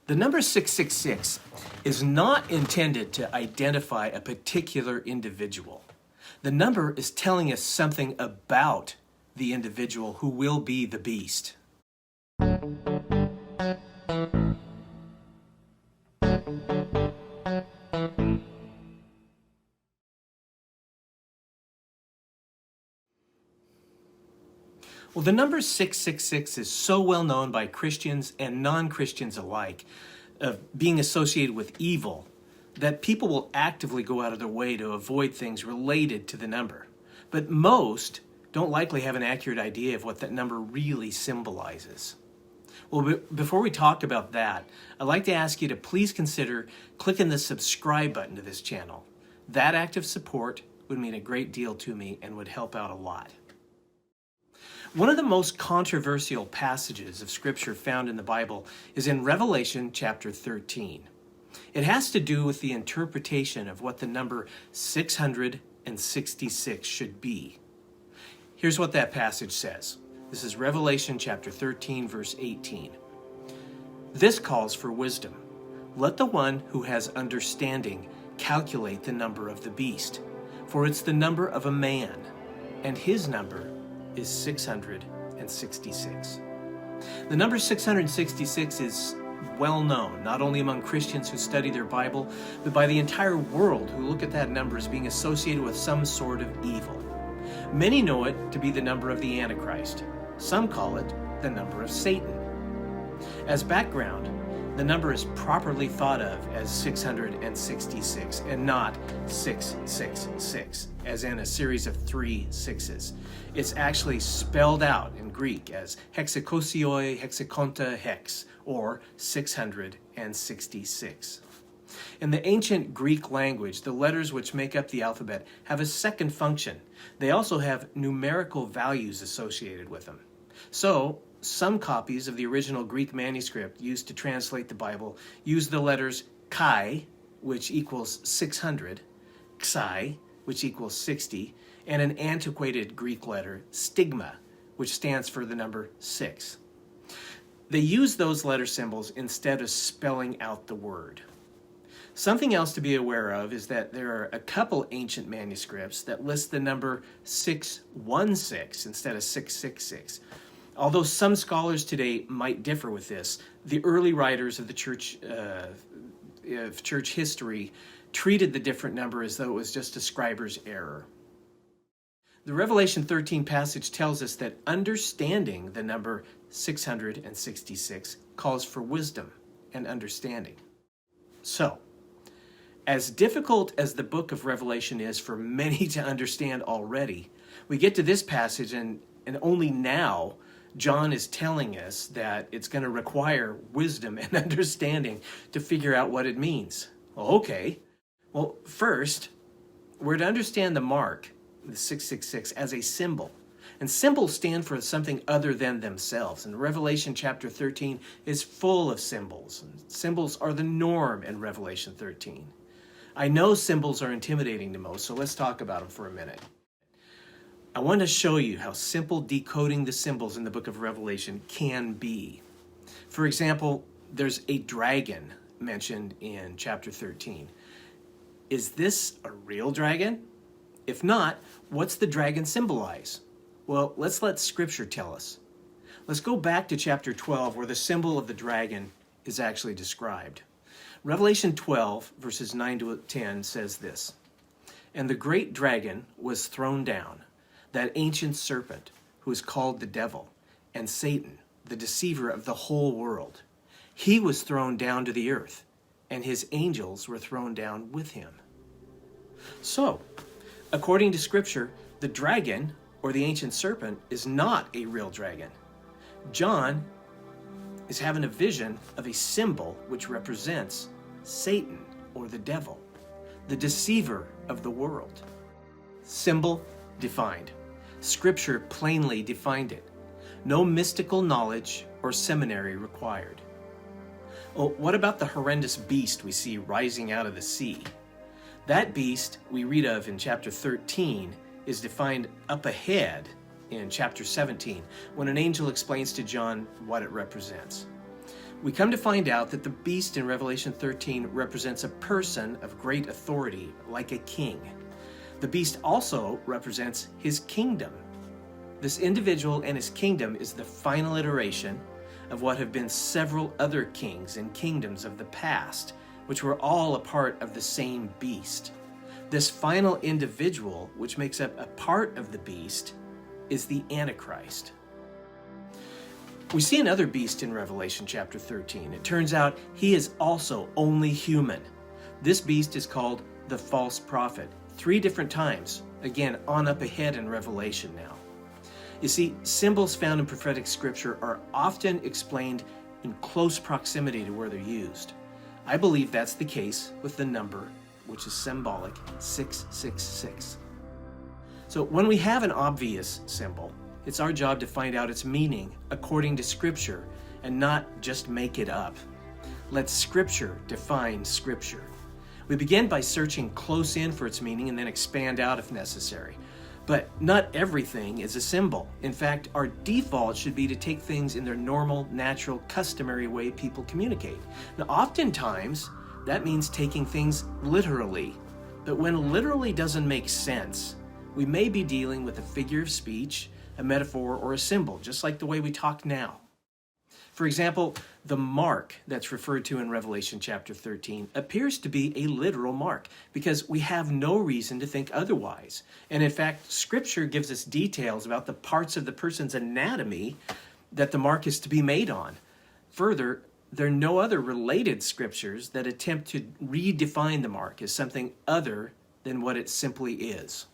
The number 666 is not intended to identify a particular individual. The number is telling us something about the individual who will be the beast. Well, the number 666 is so well known by Christians and non-Christians alike of being associated with evil that people will actively go out of their way to avoid things related to the number. But most don't likely have an accurate idea of what that number really symbolizes. Well, before we talk about that, I'd like to ask you to please consider clicking the subscribe button to this channel. That act of support would mean a great deal to me and would help out a lot. One of the most controversial passages of Scripture found in the Bible is in Revelation chapter 13. It has to do with the interpretation of what the number 666 should be. Here's what that passage says. This is Revelation chapter 13, verse 18. This calls for wisdom. Let the one who has understanding calculate the number of the beast, for it's the number of a man, and his number is 666. The number 666 is well known, not only among Christians who study their Bible, but by the entire world who look at that number as being associated with some sort of evil. Many know it to be the number of the Antichrist. Some call it the number of Satan. As background, the number is properly thought of as 666 and not 666, as in a series of 3 sixes. It's actually spelled out in Greek as hexakosioi hexakonta hex, or 666. In the ancient Greek language, the letters which make up the alphabet have a second function. They also have numerical values associated with them. So, some copies of the original Greek manuscript used to translate the Bible use the letters chi, which equals 600, xi, which equals 60, and an antiquated Greek letter, stigma, which stands for the number 6. They use those letter symbols instead of spelling out the word. Something else to be aware of is that there are a couple ancient manuscripts that list the number 616 instead of 666. Although some scholars today might differ with this, the early writers of the church history treated the different number as though it was just a scriber's error. The Revelation 13 passage tells us that understanding the number 666 calls for wisdom and understanding. So, as difficult as the book of Revelation is for many to understand already, we get to this passage and only now John is telling us that it's going to require wisdom and understanding to figure out what it means. Well, okay. Well, first, we're to understand the mark, the 666, as a symbol. And symbols stand for something other than themselves. And Revelation chapter 13 is full of symbols. Symbols are the norm in Revelation 13. I know symbols are intimidating to most, so let's talk about them for a minute. I want to show you how simple decoding the symbols in the book of Revelation can be. For example, there's a dragon mentioned in chapter 13. Is this a real dragon? If not, what's the dragon symbolize? Well, let's let Scripture tell us. Let's go back to chapter 12 where the symbol of the dragon is actually described. Revelation 12 verses 9 to 10 says this, "And the great dragon was thrown down, that ancient serpent who is called the devil and Satan, the deceiver of the whole world. He was thrown down to the earth, and his angels were thrown down with him." So, according to Scripture, the dragon, or the ancient serpent, is not a real dragon. John is having a vision of a symbol which represents Satan, or the devil, the deceiver of the world. Symbol defined. Scripture plainly defined it. No mystical knowledge or seminary required. Well, what about the horrendous beast we see rising out of the sea? That beast we read of in chapter 13 is defined up ahead in chapter 17 when an angel explains to John what it represents. We come to find out that the beast in Revelation 13 represents a person of great authority, like a king. The beast also represents his kingdom. This individual and his kingdom is the final iteration of what have been several other kings and kingdoms of the past, which were all a part of the same beast. This final individual, which makes up a part of the beast, is the Antichrist. We see another beast in Revelation chapter 13. It turns out he is also only human. This beast is called the false prophet, 3 different times, again on up ahead in Revelation now. You see, symbols found in prophetic scripture are often explained in close proximity to where they're used. I believe that's the case with the number, which is symbolic, 666. So when we have an obvious symbol, it's our job to find out its meaning according to Scripture and not just make it up. Let Scripture define Scripture. We begin by searching close in for its meaning and then expand out if necessary. But not everything is a symbol. In fact, our default should be to take things in their normal, natural, customary way people communicate. Now, oftentimes, that means taking things literally. But when literally doesn't make sense, we may be dealing with a figure of speech, a metaphor, or a symbol, just like the way we talk now. For example, the mark that's referred to in Revelation chapter 13 appears to be a literal mark because we have no reason to think otherwise. And in fact, Scripture gives us details about the parts of the person's anatomy that the mark is to be made on. Further, there are no other related scriptures that attempt to redefine the mark as something other than what it simply is,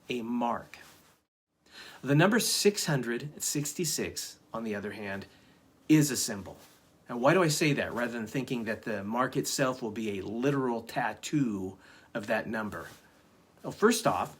a mark. The number 666, on the other hand, is a symbol. Now, why do I say that rather than thinking that the mark itself will be a literal tattoo of that number? Well, first off,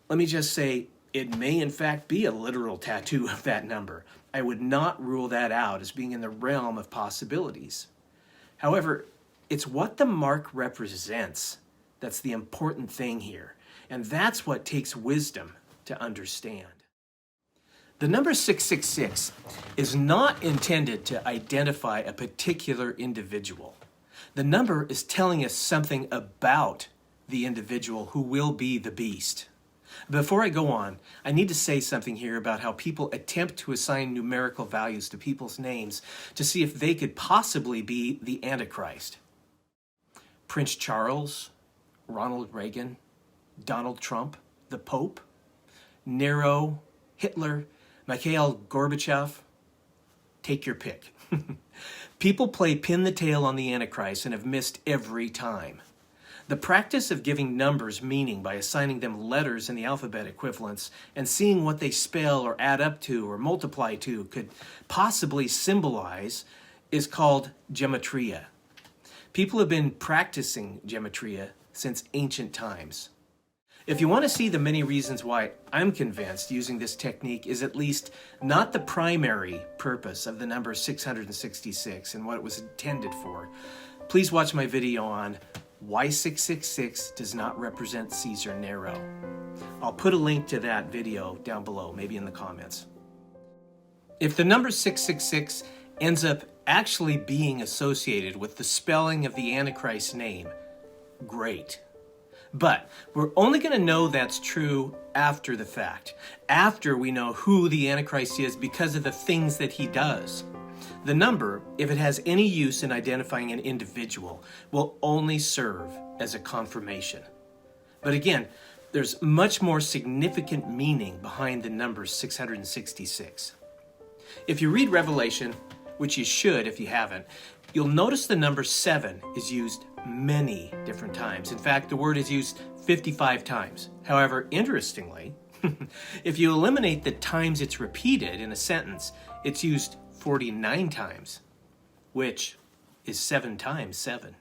let me just say it may in fact be a literal tattoo of that number. I would not rule that out as being in the realm of possibilities. However, it's what the mark represents that's the important thing here, and that's what takes wisdom to understand. The number 666 is not intended to identify a particular individual. The number is telling us something about the individual who will be the beast. Before I go on, I need to say something here about how people attempt to assign numerical values to people's names to see if they could possibly be the Antichrist. Prince Charles, Ronald Reagan, Donald Trump, the Pope, Nero, Hitler, Mikhail Gorbachev, take your pick. People play pin the tail on the Antichrist and have missed every time. The practice of giving numbers meaning by assigning them letters in the alphabet equivalents and seeing what they spell or add up to or multiply to could possibly symbolize is called gematria. People have been practicing gematria since ancient times. If you want to see the many reasons why I'm convinced using this technique is at least not the primary purpose of the number 666 and what it was intended for, please watch my video on why 666 does not represent Caesar Nero. I'll put a link to that video down below, maybe in the comments. If the number 666 ends up actually being associated with the spelling of the Antichrist's name, great. But we're only going to know that's true after the fact, after we know who the Antichrist is because of the things that he does. The number, if it has any use in identifying an individual, will only serve as a confirmation. But again, there's much more significant meaning behind the number 666. If you read Revelation, which you should if you haven't, you'll notice the number 7 is used many different times. In fact, the word is used 55 times. However, interestingly, if you eliminate the times it's repeated in a sentence, it's used 49 times, which is 7 times 7.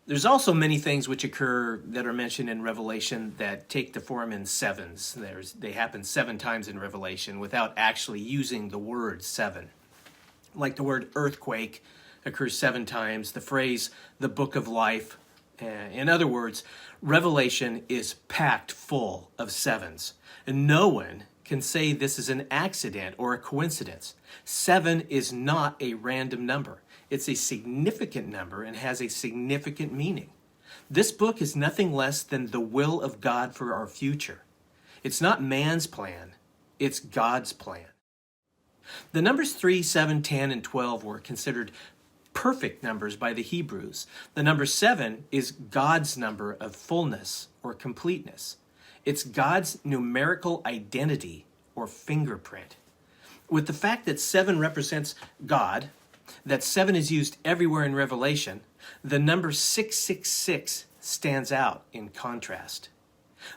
There's also many things which occur that are mentioned in Revelation that take the form in sevens. They happen 7 times in Revelation without actually using the word 7. Like the word earthquake occurs 7 times, the phrase the book of life. In other words, Revelation is packed full of sevens, and no one can say this is an accident or a coincidence. 7 is not a random number. It's a significant number and has a significant meaning. This book is nothing less than the will of God for our future. It's not man's plan, it's God's plan. The numbers 3, 7, 10, and 12 were considered perfect numbers by the Hebrews. The number 7 is God's number of fullness or completeness. It's God's numerical identity or fingerprint. With the fact that 7 represents God, that 7 is used everywhere in Revelation, the number 666 stands out in contrast.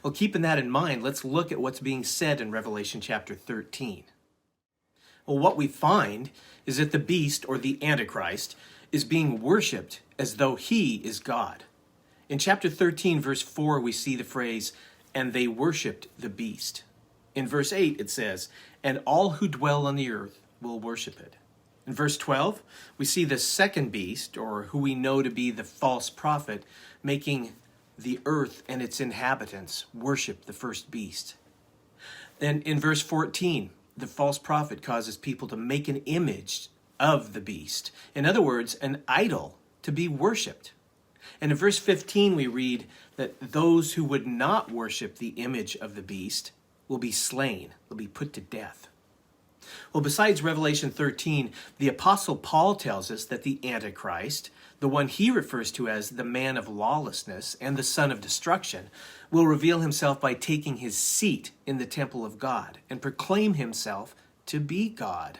Well, keeping that in mind, let's look at what's being said in Revelation chapter 13. Well, what we find is that the beast, or the Antichrist, is being worshipped as though he is God. In chapter 13, verse 4, we see the phrase, "And they worshipped the beast." In verse 8, it says, "And all who dwell on the earth will worship it." In verse 12, we see the second beast, or who we know to be the false prophet, making the earth and its inhabitants worship the first beast. Then in verse 14, the false prophet causes people to make an image of the beast. In other words, an idol to be worshipped. And in verse 15, we read that those who would not worship the image of the beast will be slain, will be put to death. Well, besides Revelation 13, the Apostle Paul tells us that the Antichrist, the one he refers to as the man of lawlessness and the son of destruction, will reveal himself by taking his seat in the temple of God and proclaim himself to be God.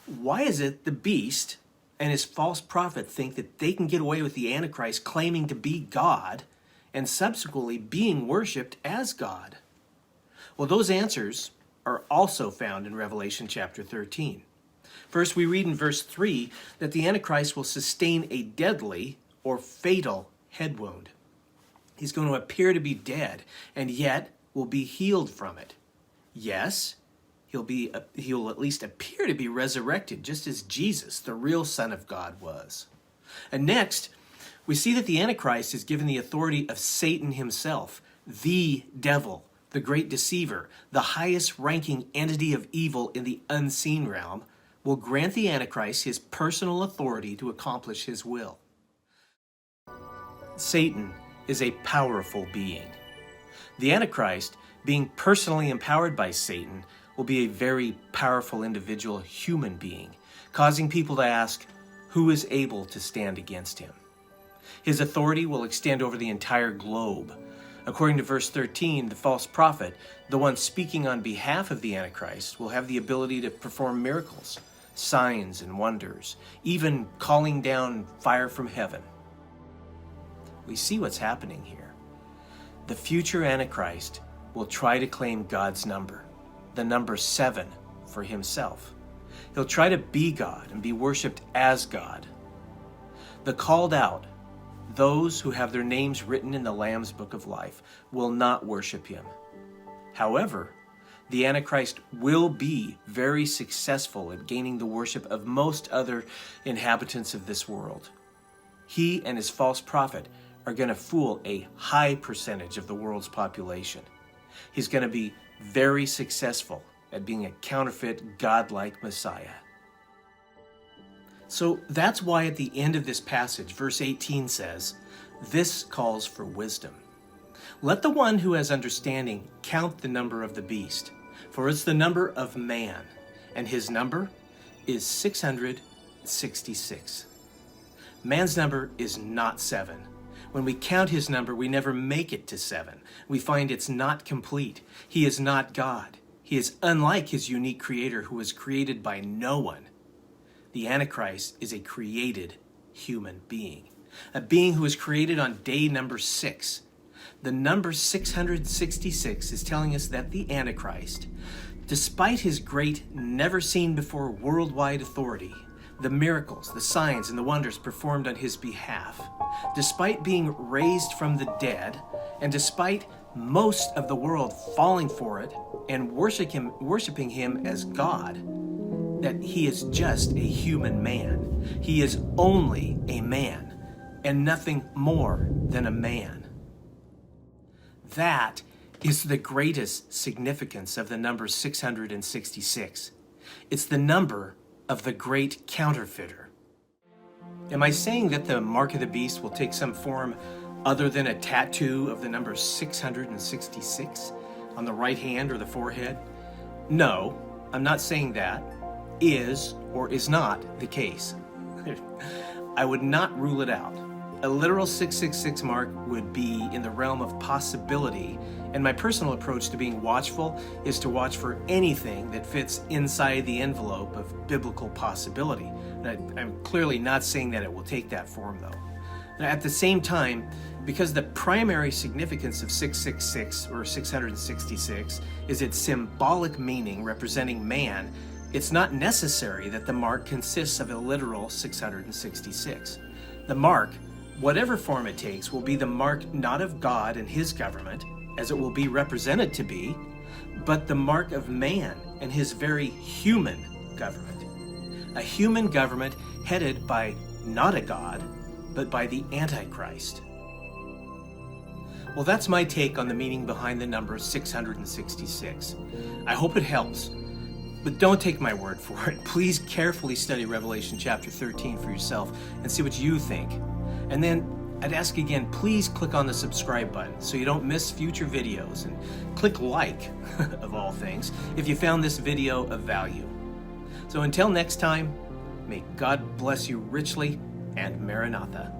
Why is it the beast and his false prophet think that they can get away with the Antichrist claiming to be God and subsequently being worshipped as God? Well, those answers are also found in Revelation chapter 13. First, we read in verse 3 that the Antichrist will sustain a deadly or fatal head wound. He's going to appear to be dead and yet will be healed from it. Yes, he'll at least appear to be resurrected, just as Jesus, the real Son of God, was. And next, we see that the Antichrist is given the authority of Satan himself, the devil, the great deceiver, the highest ranking entity of evil in the unseen realm, will grant the Antichrist his personal authority to accomplish his will. Satan is a powerful being. The Antichrist, being personally empowered by Satan, will be a very powerful individual human being, causing people to ask, who is able to stand against him? His authority will extend over the entire globe. According to verse 13, the false prophet, the one speaking on behalf of the Antichrist, will have the ability to perform miracles, signs and wonders, even calling down fire from heaven. We see what's happening here. The future Antichrist will try to claim God's number, the number 7, for himself. He'll try to be God and be worshipped as God. The called out, those who have their names written in the Lamb's Book of Life, will not worship him. However, the Antichrist will be very successful at gaining the worship of most other inhabitants of this world. He and his false prophet are going to fool a high percentage of the world's population. He's going to be very successful at being a counterfeit, godlike Messiah. So that's why at the end of this passage, verse 18 says, "This calls for wisdom. Let the one who has understanding count the number of the beast, for it's the number of man, and his number is 666. Man's number is not 7. When we count his number, we never make it to 7. We find it's not complete. He is not God. He is unlike his unique creator who was created by no one. The Antichrist is a created human being, a being who was created on day number 6. The number 666 is telling us that the Antichrist, despite his great, never-seen-before worldwide authority, the miracles, the signs, and the wonders performed on his behalf, despite being raised from the dead, and despite most of the world falling for it and worshiping him as God, that he is just a human man. He is only a man, and nothing more than a man. That is the greatest significance of the number 666. It's the number of the great counterfeiter. Am I saying that the mark of the beast will take some form other than a tattoo of the number 666 on the right hand or the forehead? No, I'm not saying that is or is not the case. I would not rule it out. A literal 666 mark would be in the realm of possibility, and my personal approach to being watchful is to watch for anything that fits inside the envelope of biblical possibility. I'm clearly not saying that it will take that form, though. Now, at the same time, because the primary significance of 666 or 666 is its symbolic meaning representing man, it's not necessary that the mark consists of a literal 666. The mark, whatever form it takes, will be the mark not of God and his government, as it will be represented to be, but the mark of man and his very human government. A human government headed by not a God, but by the Antichrist. Well, that's my take on the meaning behind the number 666. I hope it helps. But don't take my word for it. Please carefully study Revelation chapter 13 for yourself and see what you think. And then I'd ask again, please click on the subscribe button so you don't miss future videos, and click like, of all things, if you found this video of value. So until next time, may God bless you richly, and Maranatha.